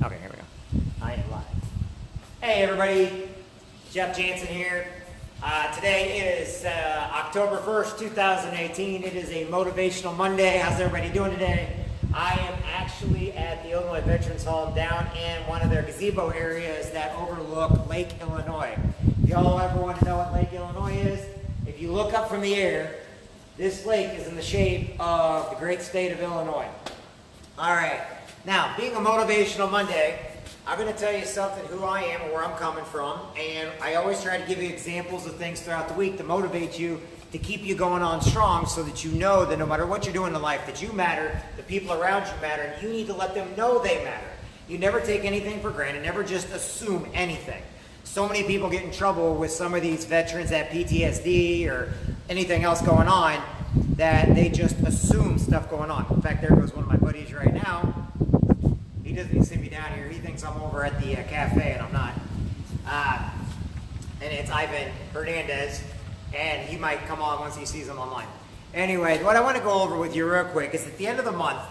Okay, here we go. I am live. Hey everybody, Jeff Jansen here. Today is October 1st, 2018. It is a Motivational Monday. How's everybody doing today? I am actually at the Illinois Veterans Home down in one of their gazebo areas that overlook Lake Illinois. If y'all ever want to know what Lake Illinois is, if you look up from the air, this lake is in the shape of the great state of Illinois. All right. Now, being a Motivational Monday, I'm going to tell you something, who I am and where I'm coming from, and I always try to give you examples of things throughout the week to motivate you, to keep you going on strong so that you know that no matter what you're doing in life, that you matter, the people around you matter, and you need to let them know they matter. You never take anything for granted, never just assume anything. So many people get in trouble with some of these veterans that PTSD or anything else going on that they just assume stuff going on. In fact, there goes one of my buddies right now. He doesn't even see me down here. He thinks I'm over at the cafe, and I'm not. And it's Ivan Hernandez, and he might come on once he sees him online. Anyway, what I want to go over with you real quick is at the end of the month,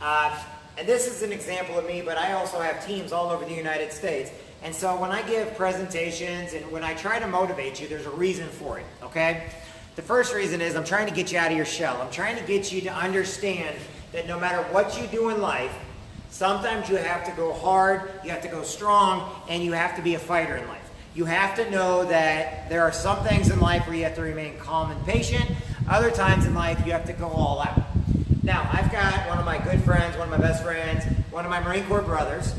and this is an example of me, but I also have teams all over the United States. And so when I give presentations and when I try to motivate you, there's a reason for it, okay? The first reason is I'm trying to get you out of your shell. I'm trying to get you to understand that no matter what you do in life, sometimes you have to go hard, you have to go strong, and you have to be a fighter in life. You have to know that there are some things in life where you have to remain calm and patient. Other times in life, you have to go all out. Now, I've got one of my good friends, one of my best friends, one of my Marine Corps brothers.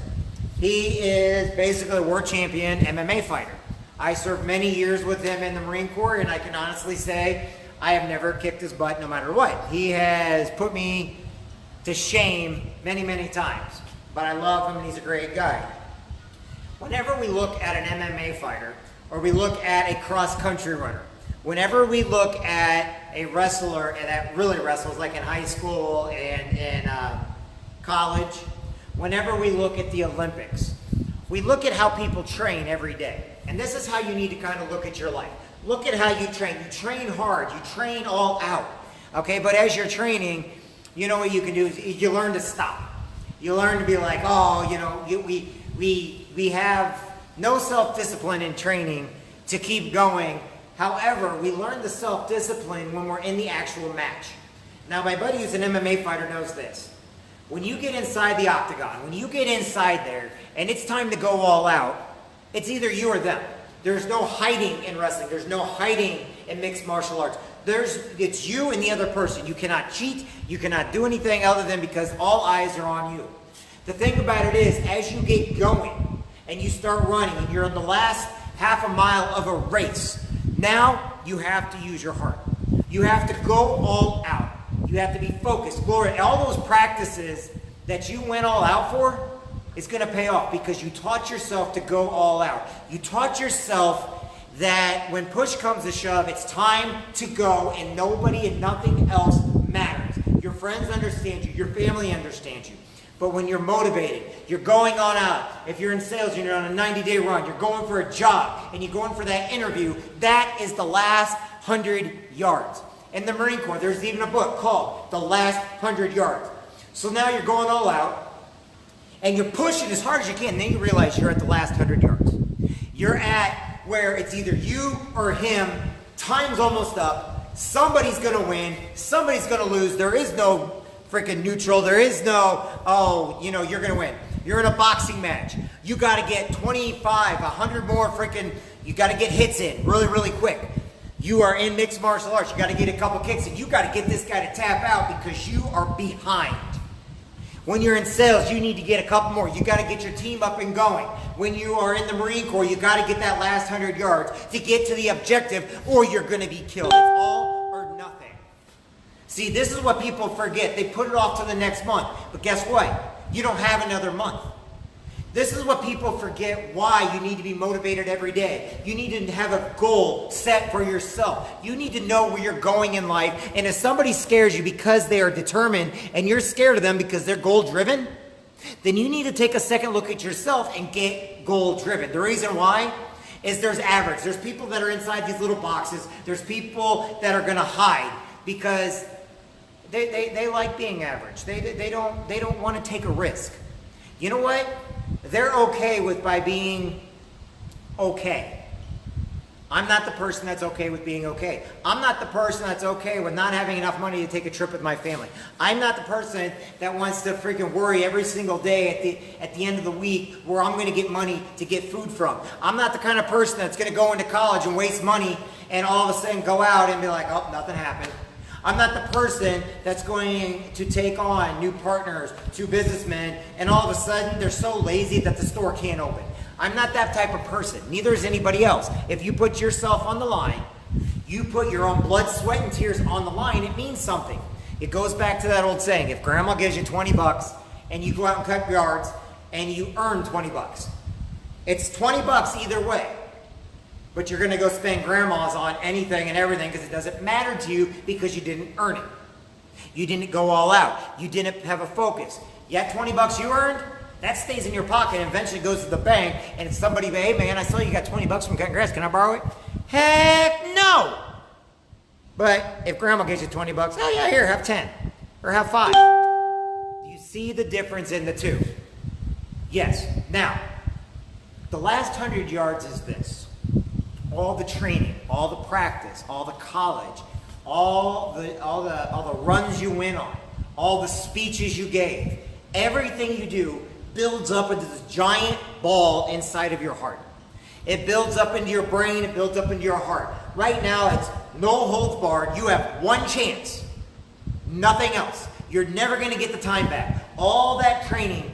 He is basically a world champion MMA fighter. I served many years with him in the Marine Corps, and I can honestly say I have never kicked his butt no matter what. He has put me to shame many, many times, but I love him and he's a great guy. Whenever we look at an MMA fighter, or we look at a cross-country runner, whenever we look at a wrestler that really wrestles, like in high school and in college, whenever we look at the Olympics, we look at how people train every day. And this is how you need to kind of look at your life. Look at how you train. You train hard. You train all out. Okay, but as you're training, you know what you can do is you learn to stop. You learn to be like, oh, you know, we have no self-discipline in training to keep going. However, we learn the self-discipline when we're in the actual match. Now, my buddy who's an MMA fighter knows this. When you get inside the octagon, when you get inside there, and it's time to go all out, it's either you or them. There's no hiding in wrestling. There's no hiding in mixed martial arts. It's you and the other person. You cannot cheat. You cannot do anything other than because all eyes are on you. The thing about it is, as you get going and you start running and you're in the last half a mile of a race, now you have to use your heart. You have to go all out. You have to be focused. Glory, all those practices that you went all out for, it's going to pay off because you taught yourself to go all out. You taught yourself that when push comes to shove, it's time to go and nobody and nothing else matters. Your friends understand you. Your family understands you. But when you're motivated, you're going on out. If you're in sales and you're on a 90-day run, you're going for a job and you're going for that interview, that is the last 100 yards. In the Marine Corps, there's even a book called The Last 100 Yards. So now you're going all out and you're pushing as hard as you can. And then you realize you're at the last 100 yards. You're at where it's either you or him. Time's almost up. Somebody's going to win. Somebody's going to lose. There is no freaking neutral. There is no, oh, you know, you're going to win. You're in a boxing match. You got to get 25, 100 more freaking, you got to get hits in really, really quick. You are in mixed martial arts. You got to get a couple kicks in. You got to get this guy to tap out because you are behind. When you're in sales, you need to get a couple more. You got to get your team up and going. When you are in the Marine Corps, you got to get that last 100 yards to get to the objective or you're going to be killed. It's all or nothing. See, this is what people forget. They put it off to the next month. But guess what? You don't have another month. This is what people forget why you need to be motivated every day. You need to have a goal set for yourself. You need to know where you're going in life. And if somebody scares you because they are determined and you're scared of them because they're goal-driven, then you need to take a second look at yourself and get goal-driven. The reason why is there's average. There's people that are inside these little boxes. There's people that are going to hide because they like being average. They don't want to take a risk. You know what? They're okay by being okay. I'm not the person that's okay with being okay. I'm not the person that's okay with not having enough money to take a trip with my family. I'm not the person that wants to freaking worry every single day at the end of the week where I'm going to get money to get food from. I'm not the kind of person that's going to go into college and waste money and all of a sudden go out and be like, oh, nothing happened. I'm not the person that's going to take on new partners, two businessmen, and all of a sudden they're so lazy that the store can't open. I'm not that type of person. Neither is anybody else. If you put yourself on the line, you put your own blood, sweat, and tears on the line, it means something. It goes back to that old saying, if grandma gives you 20 bucks and you go out and cut yards and you earn 20 bucks, it's 20 bucks either way. But you're going to go spend grandma's on anything and everything because it doesn't matter to you because you didn't earn it. You didn't go all out. You didn't have a focus. Yet 20 bucks you earned, that stays in your pocket and eventually goes to the bank and it's somebody, hey man, I saw you got 20 bucks from cutting grass. Can I borrow it? Heck no! But if grandma gives you 20 bucks, oh yeah, here, have 10 or have 5. Do you see the difference in the two? Yes. Now, the last 100 yards is this. All the training, all the practice, all the college, all the runs you went on, all the speeches you gave, everything you do builds up into this giant ball inside of your heart. It builds up into your brain, it builds up into your heart. Right now, it's no holds barred. You have one chance, nothing else. You're never going to get the time back. All that training,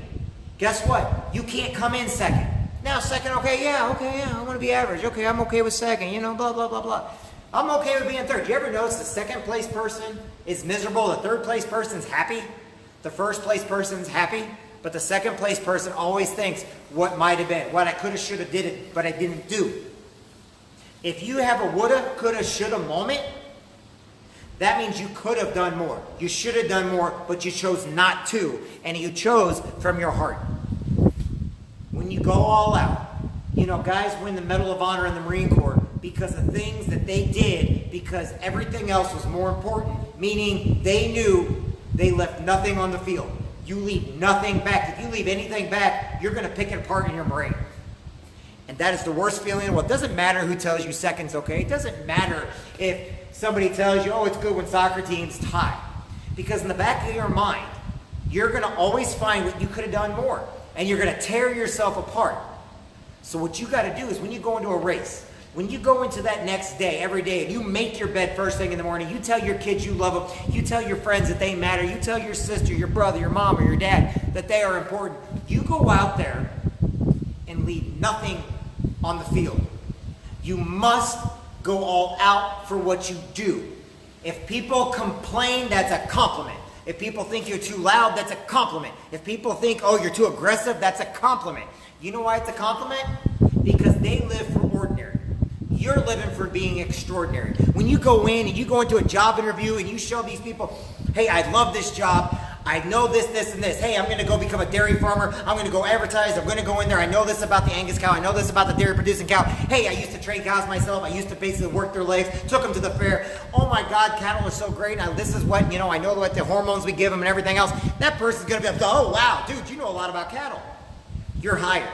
guess what? You can't come in second. Now second, okay, I want to be average. Okay, I'm okay with second, blah, blah, blah, blah. I'm okay with being third. You ever notice the second place person is miserable, the third place person's happy, the first place person's happy, but the second place person always thinks what might have been, what I could have, should have, did it, but I didn't do. If you have a woulda, coulda, shoulda moment, that means you could have done more. You should have done more, but you chose not to, and you chose from your heart. When you go all out, guys win the Medal of Honor in the Marine Corps because of things that they did because everything else was more important, meaning they knew they left nothing on the field. You leave nothing back. If you leave anything back, you're going to pick it apart in your brain. And that is the worst feeling in the world. It doesn't matter who tells you second's okay. It doesn't matter if somebody tells you, oh, it's good when soccer teams tie. Because in the back of your mind, you're going to always find what you could have done more. And you're going to tear yourself apart. So what you got to do is when you go into a race, when you go into that next day, every day, and you make your bed first thing in the morning, you tell your kids you love them, you tell your friends that they matter, you tell your sister, your brother, your mom, or your dad that they are important, you go out there and leave nothing on the field. You must go all out for what you do. If people complain, that's a compliment. If people think you're too loud, that's a compliment. If people think, oh, you're too aggressive, that's a compliment. You know why it's a compliment? Because they live for ordinary. You're living for being extraordinary. When you go in and you go into a job interview and you show these people, hey, I love this job. I know this, this, and this. Hey, I'm going to go become a dairy farmer. I'm going to go advertise. I'm going to go in there. I know this about the Angus cow. I know this about the dairy producing cow. Hey, I used to train cows myself. I used to basically work their legs, took them to the fair. Oh my God, cattle are so great. Now this is what, I know what the hormones we give them and everything else. That person's going to be like, oh wow, dude, you know a lot about cattle. You're hired.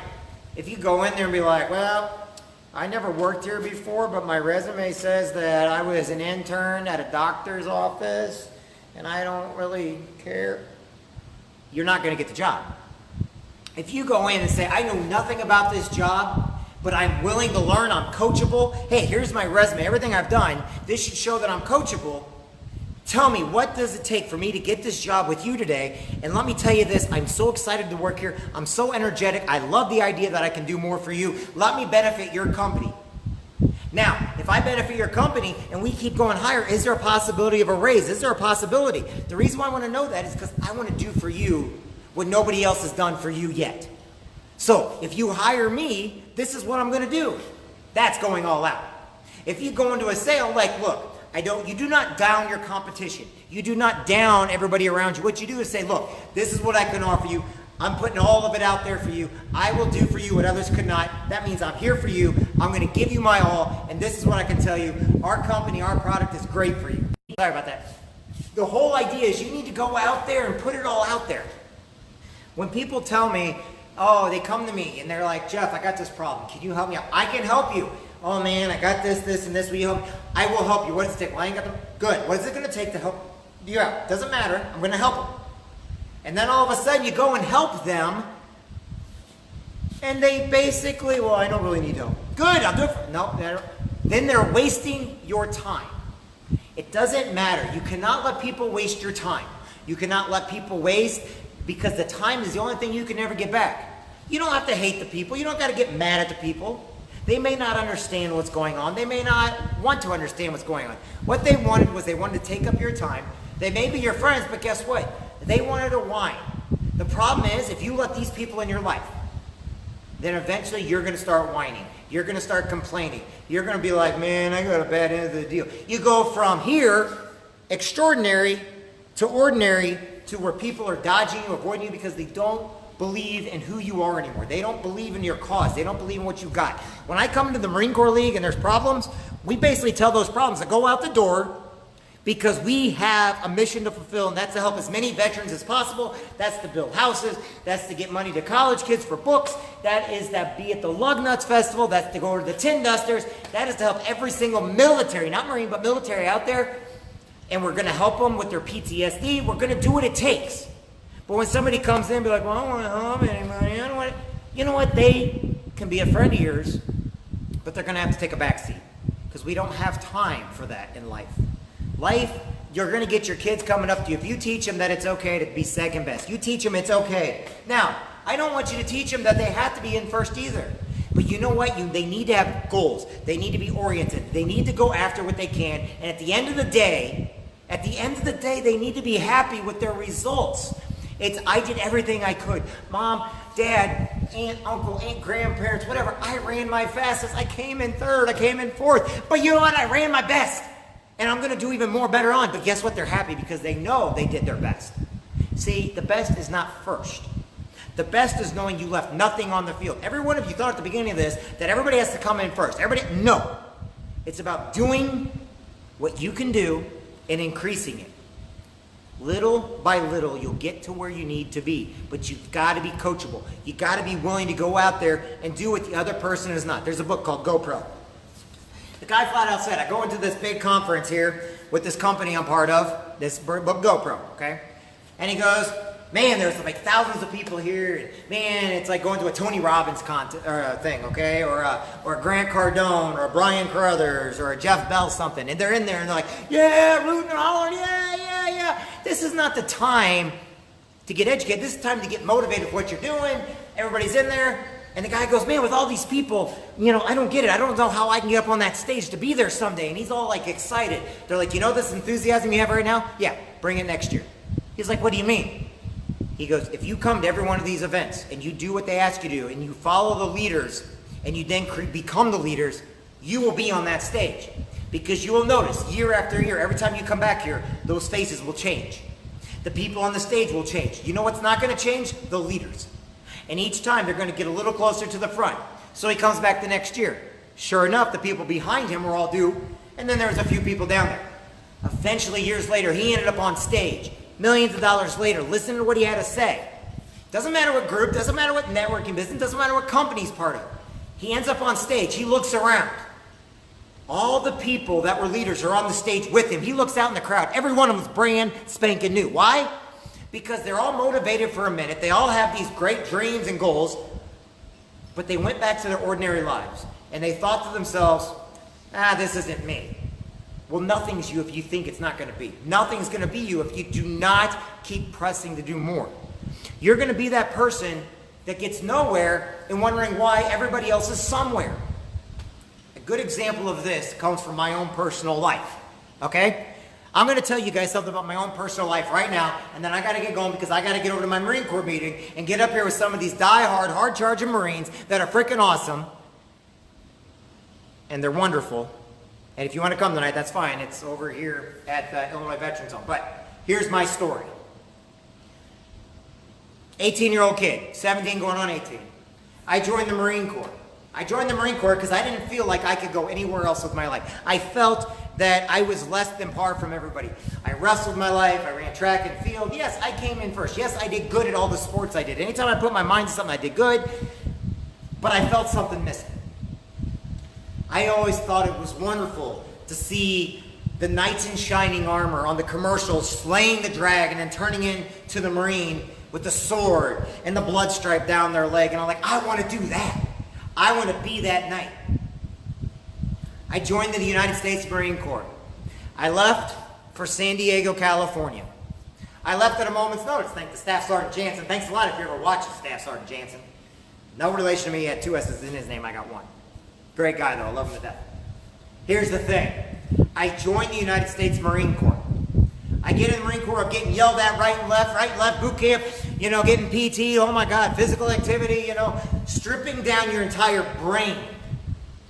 If you go in there and be like, well, I never worked here before, but my resume says that I was an intern at a doctor's office and I don't really care, you're not going to get the job. If you go in and say, I know nothing about this job, but I'm willing to learn, I'm coachable, hey, here's my resume, everything I've done, this should show that I'm coachable. Tell me, what does it take for me to get this job with you today? And let me tell you this, I'm so excited to work here. I'm so energetic. I love the idea that I can do more for you. Let me benefit your company. Now, if I benefit your company and we keep going higher, is there a possibility of a raise? Is there a possibility? The reason why I want to know that is because I want to do for you what nobody else has done for you yet. So if you hire me, this is what I'm going to do. That's going all out. If you go into a sale, like, look, you do not down your competition. You do not down everybody around you. What you do is say, look, this is what I can offer you. I'm putting all of it out there for you. I will do for you what others could not. That means I'm here for you. I'm going to give you my all. And this is what I can tell you. Our company, our product is great for you. Sorry about that. The whole idea is you need to go out there and put it all out there. When people tell me, Oh, they come to me and they're like, Jeff, I got this problem. Can you help me out? I can help you. Oh man, I got this, this, and this. Will you help me? I will help you. What does it take? Well, I ain't got them. Good. What is it going to take to help you out? Doesn't matter. I'm going to help them. And then all of a sudden you go and help them. And they basically, well, I don't really need help. Good, I'll do it for, no. Then they're wasting your time. It doesn't matter. You cannot let people waste your time. You cannot let people waste, because the time is the only thing you can never get back. You don't have to hate the people. You don't got to get mad at the people. They may not understand what's going on. They may not want to understand what's going on. What they wanted was they wanted to take up your time. They may be your friends, but guess what? They wanted to whine. The problem is, if you let these people in your life, then eventually you're going to start whining. You're going to start complaining. You're going to be like, man, I got a bad end of the deal. You go from here, extraordinary, to ordinary, to where people are dodging you, avoiding you, because they don't believe in who you are anymore. They don't believe in your cause. They don't believe in what you got. When I come to the Marine Corps League and there's problems, we basically tell those problems to go out the door, because we have a mission to fulfill, and that's to help as many veterans as possible. That's to build houses. That's to get money to college kids for books. That is to be at the Lug Nuts Festival. That's to go to the Tin Dusters. That is to help every single military, not Marine, but military out there. And we're going to help them with their PTSD. We're going to do what it takes. But when somebody comes in and be like, well, I don't want to help anybody. I don't want to, you know what? They can be a friend of yours, but they're going to have to take a back seat, because we don't have time for that in life. Life, you're going to get your kids coming up to you. If you teach them that it's okay to be second best, you teach them it's okay. Now, I don't want you to teach them that they have to be in first either. But you know what? They need to have goals. They need to be oriented. They need to go after what they can. And at the end of the day, they need to be happy with their results. It's, I did everything I could. Mom, dad, aunt, uncle, aunt, grandparents, whatever. I ran my fastest. I came in third. I came in fourth. But you know what? I ran my best. And I'm going to do even more better on. But guess what? They're happy because they know they did their best. See, the best is not first. The best is knowing you left nothing on the field. Every one of you thought at the beginning of this that everybody has to come in first. No. It's about doing what you can do and increasing it. Little by little, you'll get to where you need to be. But you've got to be coachable. You've got to be willing to go out there and do what the other person is not. There's a book called GoPro. The guy flat out said, I go into this big conference here with this company I'm part of, this book GoPro, okay? And he goes, man, there's like thousands of people here. And man, it's like going to a Tony Robbins thing, okay? Or a Grant Cardone, or a Brian Carruthers, or a Jeff Bell something. And they're in there and they're like, yeah, rooting and hollering, yeah. This is not the time to get educated. This is the time to get motivated for what you're doing. Everybody's in there. And the guy goes, man, with all these people, you know, I don't get it. I don't know how I can get up on that stage to be there someday. And he's all like excited. They're like, you know this enthusiasm you have right now? Yeah, bring it next year. He's like, what do you mean? He goes, if you come to every one of these events and you do what they ask you to do and you follow the leaders and you then become the leaders, you will be on that stage. Because you will notice year after year, every time you come back here, those faces will change. The people on the stage will change. You know what's not going to change? The leaders. And each time they're going to get a little closer to the front. So he comes back the next year. Sure enough, the people behind him were all due, and then there was a few people down there. Eventually, years later, he ended up on stage. Millions of dollars later, listen to what he had to say. Doesn't matter what group, doesn't matter what networking business, doesn't matter what company he's part of. He ends up on stage. He looks around. All the people that were leaders are on the stage with him. He looks out in the crowd. Every one of them is brand spanking new. Why? Because they're all motivated for a minute. They all have these great dreams and goals, but they went back to their ordinary lives. And they thought to themselves, this isn't me. Well, nothing's you if you think it's not going to be. Nothing's going to be you if you do not keep pressing to do more. You're going to be that person that gets nowhere and wondering why everybody else is somewhere. A good example of this comes from my own personal life, okay? I'm going to tell you guys something about my own personal life right now, and then I got to get going because I got to get over to my Marine Corps meeting and get up here with some of these die-hard, hard-charging Marines that are freaking awesome, and they're wonderful. And if you want to come tonight, that's fine. It's over here at the Illinois Veterans Home. But here's my story. 18-year-old kid, 17 going on 18. I joined the Marine Corps. I joined the Marine Corps because I didn't feel like I could go anywhere else with my life. I felt that I was less than par from everybody. I wrestled my life, I ran track and field. Yes, I came in first. Yes, I did good at all the sports I did. Anytime I put my mind to something, I did good, but I felt something missing. I always thought it was wonderful to see the knights in shining armor on the commercials slaying the dragon and turning into the Marine with the sword and the blood stripe down their leg. And I'm like, I want to do that. I want to be that knight. I joined the United States Marine Corps. I left for San Diego, California. I left at a moment's notice. Thank the Staff Sergeant Jansen. Thanks a lot if you ever watched the Staff Sergeant Jansen. No relation to me. He had 2 S's in his name. I got 1. Great guy, though. I love him to death. Here's the thing. I joined the United States Marine Corps. I get in the Marine Corps, I'm getting yelled at right and left, boot camp, you know, getting PT, oh my God, physical activity, you know, stripping down your entire brain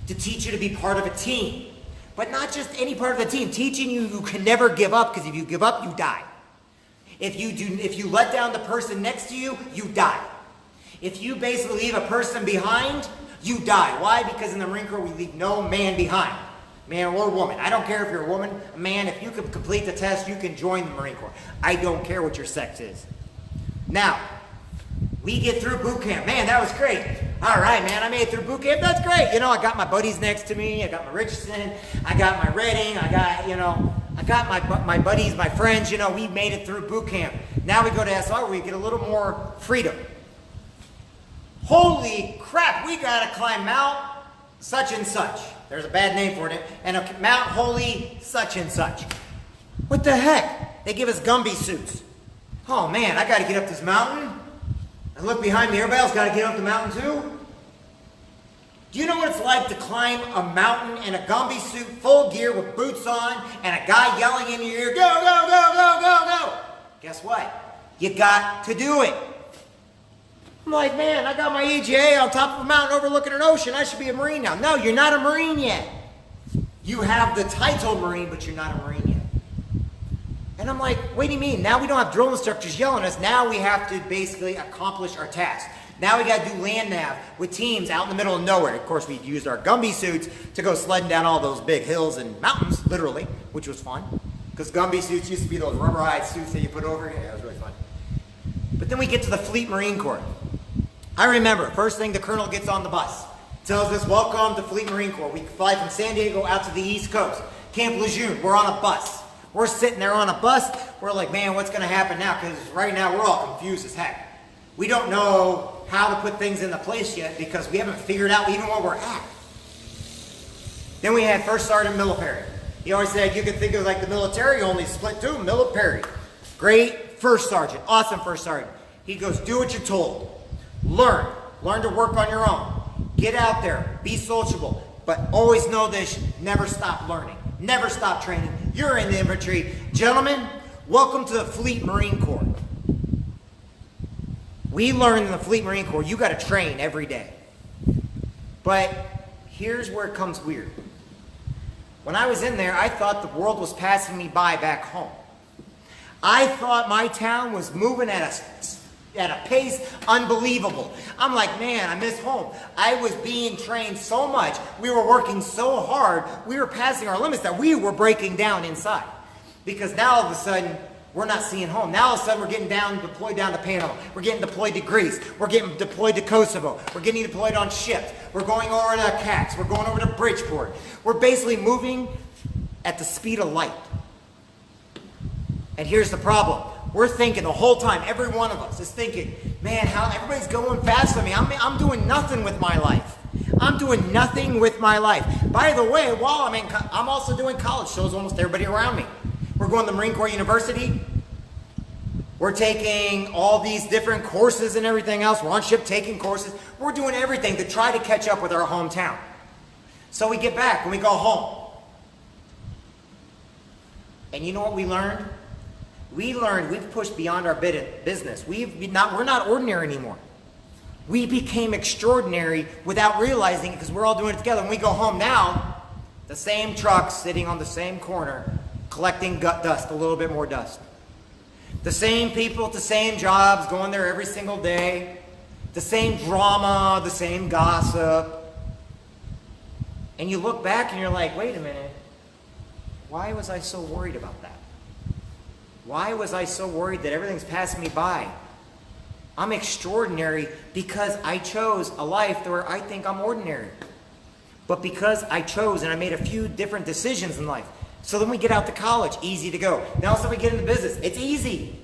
to teach you to be part of a team. But not just any part of the team, teaching you can never give up, because if you give up, you die. If you let down the person next to you, you die. If you basically leave a person behind, you die. Why? Because in the Marine Corps, we leave no man behind. Man or woman. I don't care if you're a woman, a man. If you can complete the test, you can join the Marine Corps. I don't care what your sex is. Now, we get through boot camp. Man, that was great. All right, man, I made it through boot camp. That's great. You know, I got my buddies next to me. I got my Richardson. I got my Redding. I got my buddies, my friends. You know, we made it through boot camp. Now we go to SR where we get a little more freedom. Holy crap, we got to climb Mount such and such. There's a bad name for it. And a Mount Holy such and such. What the heck? They give us Gumby suits. Oh man, I got to get up this mountain. And look behind me, everybody else got to get up the mountain too. Do you know what it's like to climb a mountain in a Gumby suit, full gear with boots on, and a guy yelling in your ear, go, go, go, go, go, go? Guess what? You got to do it. I'm like, man, I got my EGA on top of a mountain overlooking an ocean. I should be a Marine now. No, you're not a Marine yet. You have the title Marine, but you're not a Marine yet. And I'm like, what do you mean? Now we don't have drill instructors yelling at us. Now we have to basically accomplish our task. Now we got to do land nav with teams out in the middle of nowhere. Of course, we used our Gumby suits to go sledding down all those big hills and mountains, literally, which was fun. Because Gumby suits used to be those rubberized suits that you put over. Yeah, it was really fun. But then we get to the Fleet Marine Corps. I remember, first thing the colonel gets on the bus, tells us, welcome to Fleet Marine Corps. We fly from San Diego out to the East Coast. Camp Lejeune, we're on a bus. We're sitting there on a bus. We're like, man, what's going to happen now? Because right now we're all confused as heck. We don't know how to put things into place yet because we haven't figured out even where we're at. Then we had First Sergeant Military. He always said, you can think of like the military, only split two, military. Great First Sergeant, awesome First Sergeant. He goes, do what you're told. Learn to work on your own. Get out there, be sociable, but always know this, never stop learning, never stop training. You're in the infantry. Gentlemen, welcome to the Fleet Marine Corps. We learned in the Fleet Marine Corps, you got to train every day. But here's where it comes weird. When I was in there, I thought the world was passing me by back home. I thought my town was moving at a pace unbelievable. I'm like, man, I miss home. I was being trained so much. We were working so hard. We were passing our limits that we were breaking down inside. Because now all of a sudden, we're not seeing home. Now all of a sudden, we're getting deployed down to Panama. We're getting deployed to Greece. We're getting deployed to Kosovo. We're getting deployed on ships. We're going over to CAX. We're going over to Bridgeport. We're basically moving at the speed of light. And here's the problem. We're thinking the whole time, every one of us is thinking, man, how everybody's going fast for me. I'm doing nothing with my life. I'm doing nothing with my life. By the way, while I'm also doing college, so is almost everybody around me. We're going to Marine Corps University. We're taking all these different courses and everything else. We're on ship taking courses. We're doing everything to try to catch up with our hometown. So we get back and we go home. And you know what we learned? We learned we've pushed beyond our business. We're not ordinary anymore. We became extraordinary without realizing it because we're all doing it together. When we go home now, the same trucks sitting on the same corner collecting dust, a little bit more dust. The same people at the same jobs going there every single day. The same drama, the same gossip. And you look back and you're like, wait a minute. Why was I so worried about that? Why was I so worried that everything's passing me by? I'm extraordinary because I chose a life where I think I'm ordinary. But because I chose and I made a few different decisions in life. So then we get out to college, easy to go. Now so we get into business, it's easy.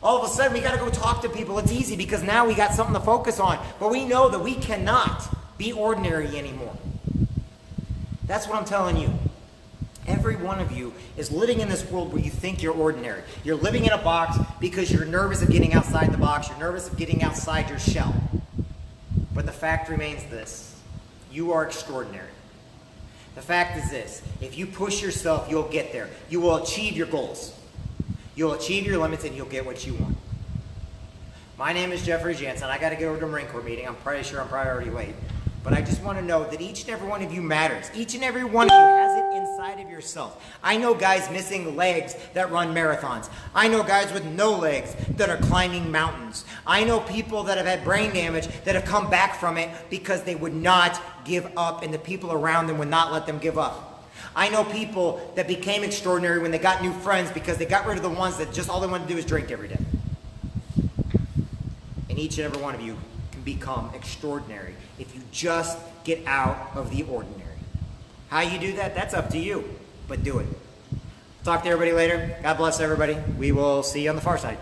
All of a sudden we got to go talk to people, it's easy because now we got something to focus on. But we know that we cannot be ordinary anymore. That's what I'm telling you. Every one of you is living in this world where you think you're ordinary. You're living in a box because you're nervous of getting outside the box. You're nervous of getting outside your shell. But the fact remains this. You are extraordinary. The fact is this. If you push yourself, you'll get there. You will achieve your goals. You'll achieve your limits and you'll get what you want. My name is Jeffrey Jansen. I got to get over to the Marine Corps meeting. I'm pretty sure I'm probably already late. But I just want to know that each and every one of you matters. Each and every one of you has it inside of yourself. I know guys missing legs that run marathons. I know guys with no legs that are climbing mountains. I know people that have had brain damage that have come back from it because they would not give up and the people around them would not let them give up. I know people that became extraordinary when they got new friends because they got rid of the ones that just all they wanted to do is drink every day. And each and every one of you can become extraordinary if you just get out of the ordinary. How you do that, that's up to you, but do it. Talk to everybody later. God bless everybody. We will see you on the far side.